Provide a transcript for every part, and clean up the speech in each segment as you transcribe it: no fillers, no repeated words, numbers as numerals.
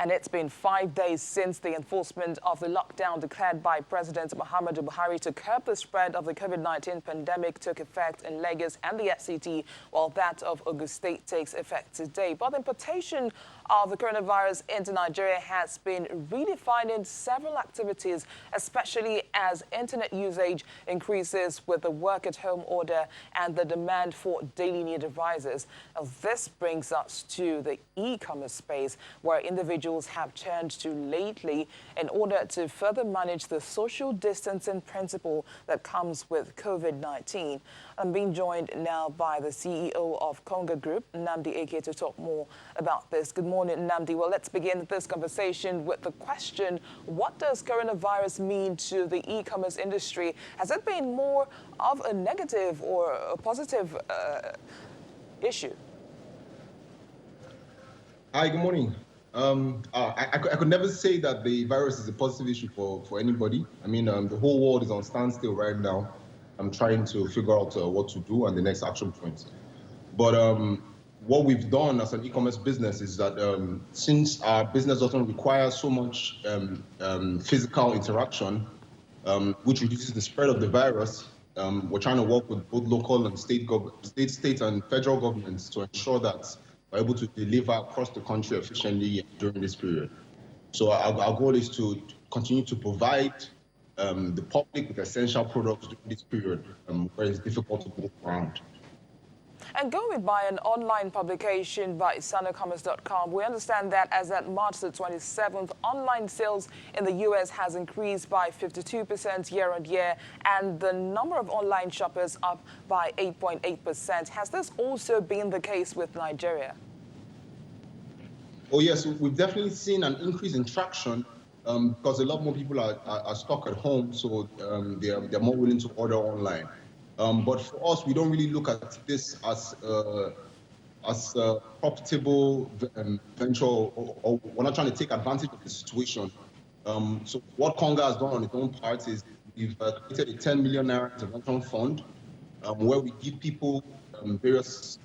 And it's been 5 days since the enforcement of the lockdown declared by President Muhammadu Buhari to curb the spread of the COVID-19 pandemic took effect in Lagos and the FCT, while that of Ogun State takes effect today. But the importation of the coronavirus into Nigeria has been redefining several activities, especially as internet usage increases with the work-at-home order and the demand for daily need rises. Now, this brings us to the e-commerce space, where individuals have turned to lately in order to further manage the social distancing principle that comes with COVID-19. I'm being joined now by the CEO of Konga Group, Nnamdi Eke, to talk more about this. Good morning, Nnamdi. Well, let's begin this conversation with the question, what does coronavirus mean to the e-commerce industry? Has it been more of a negative or a positive issue? Hi, good morning. I could never say that the virus is a positive issue for anybody. I mean, the whole world is on standstill right now. I'm trying to figure out what to do and the next action points. But what we've done as an e-commerce business is that since our business doesn't require so much physical interaction, which reduces the spread of the virus, we're trying to work with both local and state and federal governments to ensure that we're able to deliver across the country efficiently during this period. So our goal is to continue to provide the public with essential products during this period where it's difficult to move around. And going by an online publication by sanocommerce.com, we understand that as at March the 27th, online sales in the U.S. has increased by 52% year on year, and the number of online shoppers up by 8.8%. Has this also been the case with Nigeria? Oh, yes, we've definitely seen an increase in traction because a lot more people are stuck at home, so they're more willing to order online. But for us, we don't really look at this as a profitable venture, or we're not trying to take advantage of the situation. So what Konga has done on its own part is we've created a 10 million naira intervention fund where we give people various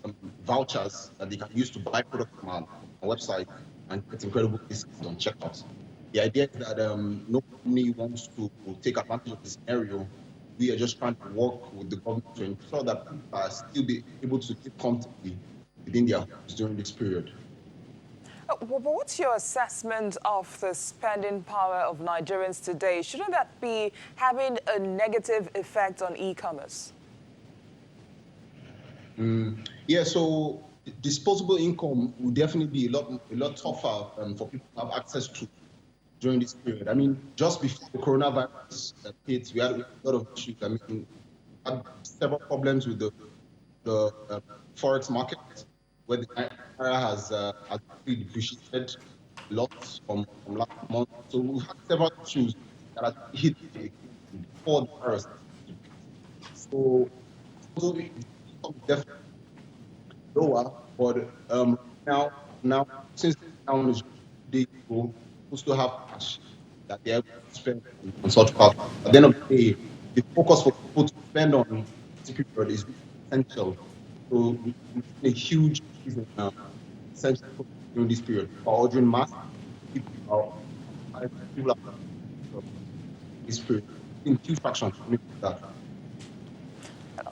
vouchers that they can use to buy products from our website and get incredible discounts on checkout. The idea is that no company wants to take advantage of this scenario. We are just trying to work with the government to ensure that people are still be able to live comfortably within their homes during this period. What's your assessment of the spending power of Nigerians today? Shouldn't that be having a negative effect on e-commerce? Yeah, so disposable income will definitely be a lot tougher for people to have access to during this period. I mean, just before the coronavirus hit, we had a lot of issues. I mean, we had several problems with the forex market, where the naira has really depreciated a lot from last month. So we had several issues that had hit before the virus. So definitely lower, but now since down is day ago, we still have cash that they're able to spend on such parts. At the end of the day, the focus for people to spend on this period is essential. So we've seen a huge increase in essential during this period. For ordering masks, people are this period. In huge fraction that.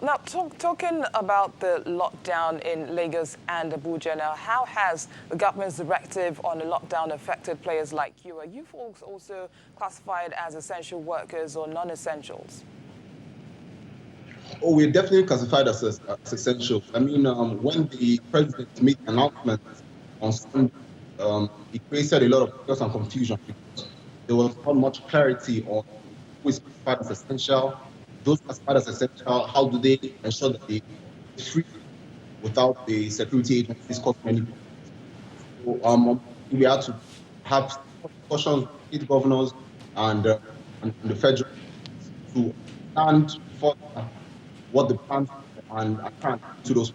Now, talking about the lockdown in Lagos and Abuja now, how has the government's directive on the lockdown affected players like you? Are you folks also classified as essential workers or non-essentials? Oh, we're definitely classified as essential. I mean, when the president made the announcement on Sunday, it created a lot of chaos and confusion because there was not much clarity on who is classified as essential. Those classified as essential, how do they ensure that they are free without the security agencies causing any problems? So we had to have discussions with state governors and the federal to stand for what the plans and try to those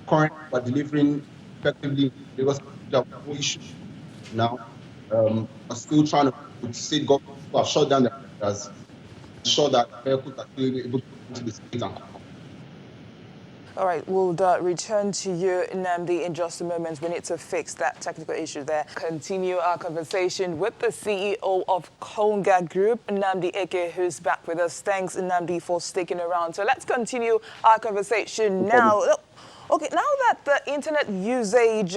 current are delivering effectively because there are no issues now. Are still trying to with state governments to have shut down the areas, ensure that vehicles are still able to go to the state and come. All right, we'll return to you, Nnamdi, in just a moment. We need to fix that technical issue there. Continue our conversation with the CEO of Konga Group, Nnamdi Eke, who's back with us. Thanks, Nnamdi, for sticking around. So let's continue our conversation now. Okay, now that the internet usage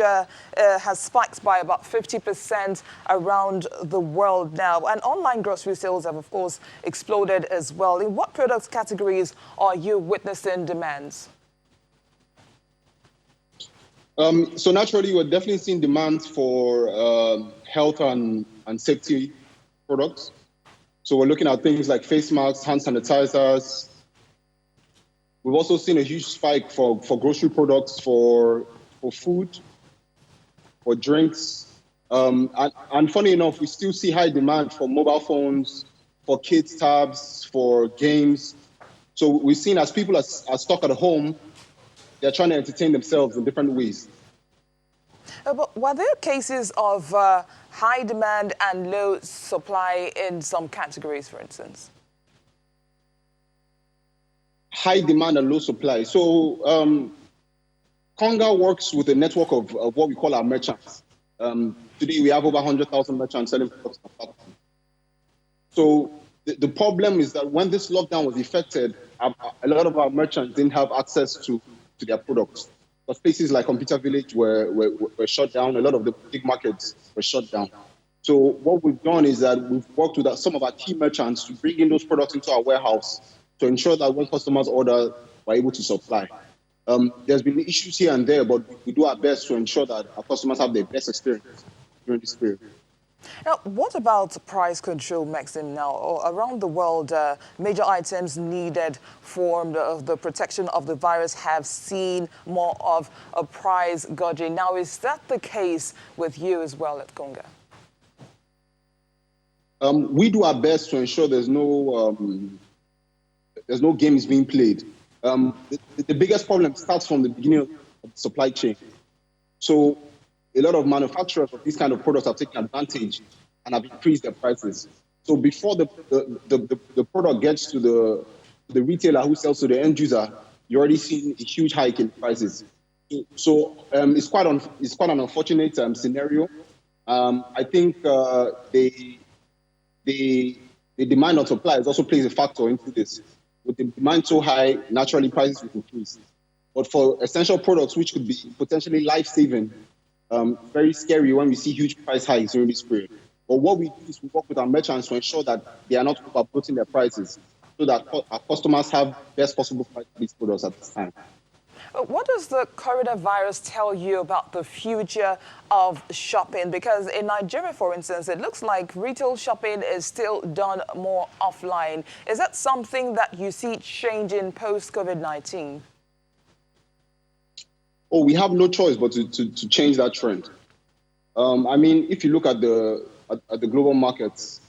has spiked by about 50% around the world now, and online grocery sales have, of course, exploded as well. In what product categories are you witnessing demands? So naturally, we're definitely seeing demands for health and safety products. So we're looking at things like face masks, hand sanitizers. We've also seen a huge spike for grocery products, for food, for drinks. And funny enough, we still see high demand for mobile phones, for kids' tabs, for games. So we've seen as people are stuck at home, they're trying to entertain themselves in different ways. But were there cases of high demand and low supply in some categories, for instance? High demand and low supply. So Konga works with a network of what we call our merchants. Today, we have over 100,000 merchants selling products on the platform. So the problem is that when this lockdown was effected, a lot of our merchants didn't have access to their products. But places like Computer Village were shut down. A lot of the big markets were shut down. So what we've done is that we've worked with some of our key merchants to bring in those products into our warehouse to ensure that when customers order, we're able to supply. There's been issues here and there, but we do our best to ensure that our customers have the best experience during this period. Now, what about price control, Maxim? Now, around the world, major items needed for the protection of the virus have seen more of a price gouging. Now, is that the case with you as well at Konga? We do our best to ensure there's no games being played. The biggest problem starts from the beginning of the supply chain. So a lot of manufacturers of these kind of products have taken advantage and have increased their prices. So before the product gets to the retailer who sells to the end user, you're already seeing a huge hike in prices. So it's quite an unfortunate scenario. I think the demand on supply also plays a factor into this. With the demand so high, naturally prices will increase. But for essential products, which could be potentially life-saving, very scary when we see huge price hikes during this period. But what we do is we work with our merchants to ensure that they are not overputting their prices so that our customers have best possible price for these products at this time. What does the coronavirus tell you about the future of shopping? Because in Nigeria, for instance, it looks like retail shopping is still done more offline. Is that something that you see changing post-COVID-19? Oh, we have no choice but to change that trend. I mean, if you look at the global markets,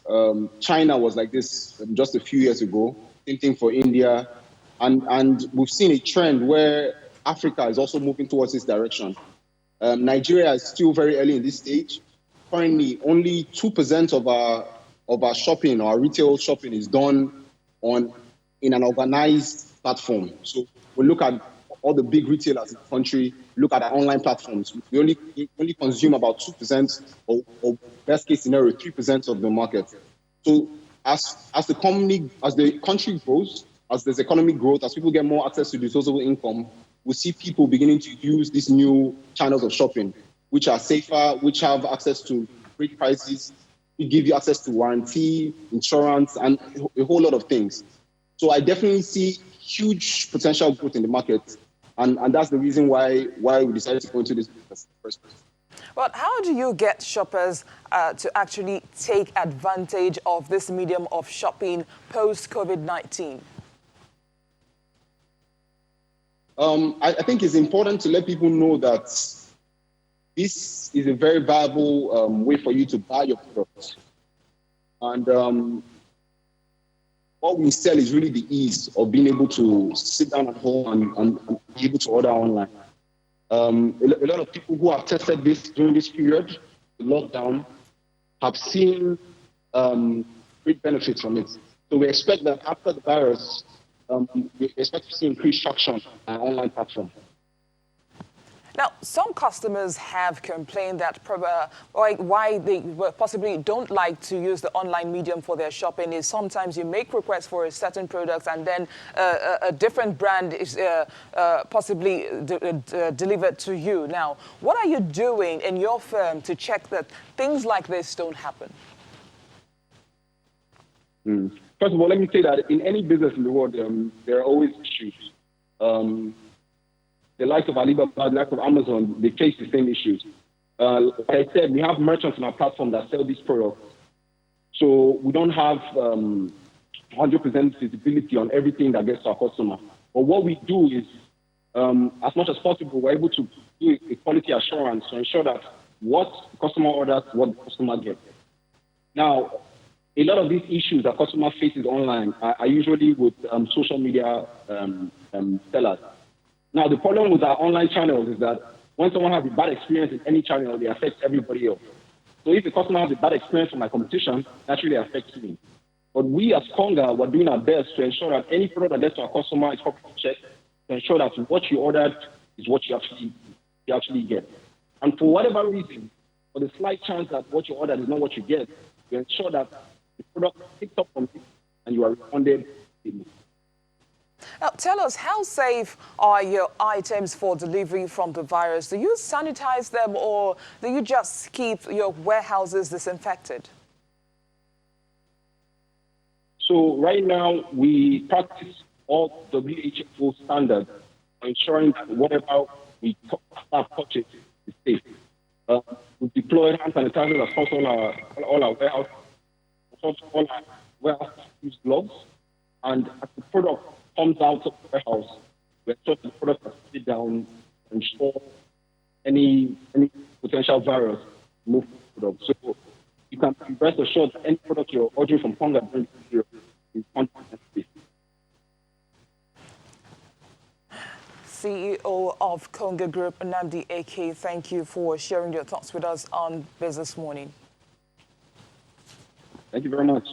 China was like this just a few years ago. Same thing for India, and we've seen a trend where Africa is also moving towards this direction. Nigeria is still very early in this stage. Currently, only 2% of our shopping, or our retail shopping, is done in an organized platform. So we look at all the big retailers in the country, look at our online platforms. We only consume about 2%, or best case scenario, 3% of the market. So as the country grows, as there's economic growth, as people get more access to disposable income, we see people beginning to use these new channels of shopping, which are safer, which have access to great prices, we give you access to warranty, insurance, and a whole lot of things. So I definitely see huge potential growth in the market. And that's the reason why we decided to go into this business in the first place. Well, how do you get shoppers to actually take advantage of this medium of shopping post-COVID-19? I think it's important to let people know that this is a very viable way for you to buy your products. And what we sell is really the ease of being able to sit down at home and be able to order online. A lot of people who have tested this during this period, the lockdown, have seen great benefits from it. So we expect that after the virus we expect to see increased traction on online platform. Now, some customers have complained that why they possibly don't like to use the online medium for their shopping is sometimes you make requests for a certain product and then a different brand is possibly delivered to you. Now, what are you doing in your firm to check that things like this don't happen? First of all, let me say that in any business in the world, there are always issues. The likes of Alibaba, the likes of Amazon, they face the same issues. Like I said, we have merchants on our platform that sell these products. So we don't have 100% visibility on everything that gets to our customer. But what we do is, as much as possible, we're able to do a quality assurance to ensure that what the customer orders, what the customer gets. Now, a lot of these issues that customer faces online are usually with social media sellers. Now, the problem with our online channels is that when someone has a bad experience in any channel, they affect everybody else. So if the customer has a bad experience from my competition, naturally affects me. But we as Konga, we're doing our best to ensure that any product that gets to our customer is properly checked, to ensure that what you ordered is what you actually get. And for whatever reason, for the slight chance that what you ordered is not what you get, you ensure that the product picks up from you and you are refunded. Now, tell us, how safe are your items for delivery from the virus? Do you sanitize them or do you just keep your warehouses disinfected? So right now, we practice all WHO standards, ensuring that whatever we have purchased is safe. We deployed hand sanitizers across all our warehouses. All our warehouses use gloves, and as the product comes out of the warehouse, we ensure the product is sit down and ensure any potential virus move the product. So you can rest assured that any product you're ordering from Konga during this period is 100% safe. CEO of Konga Group, Nnamdi Eke, thank you for sharing your thoughts with us on Business Morning. Thank you very much.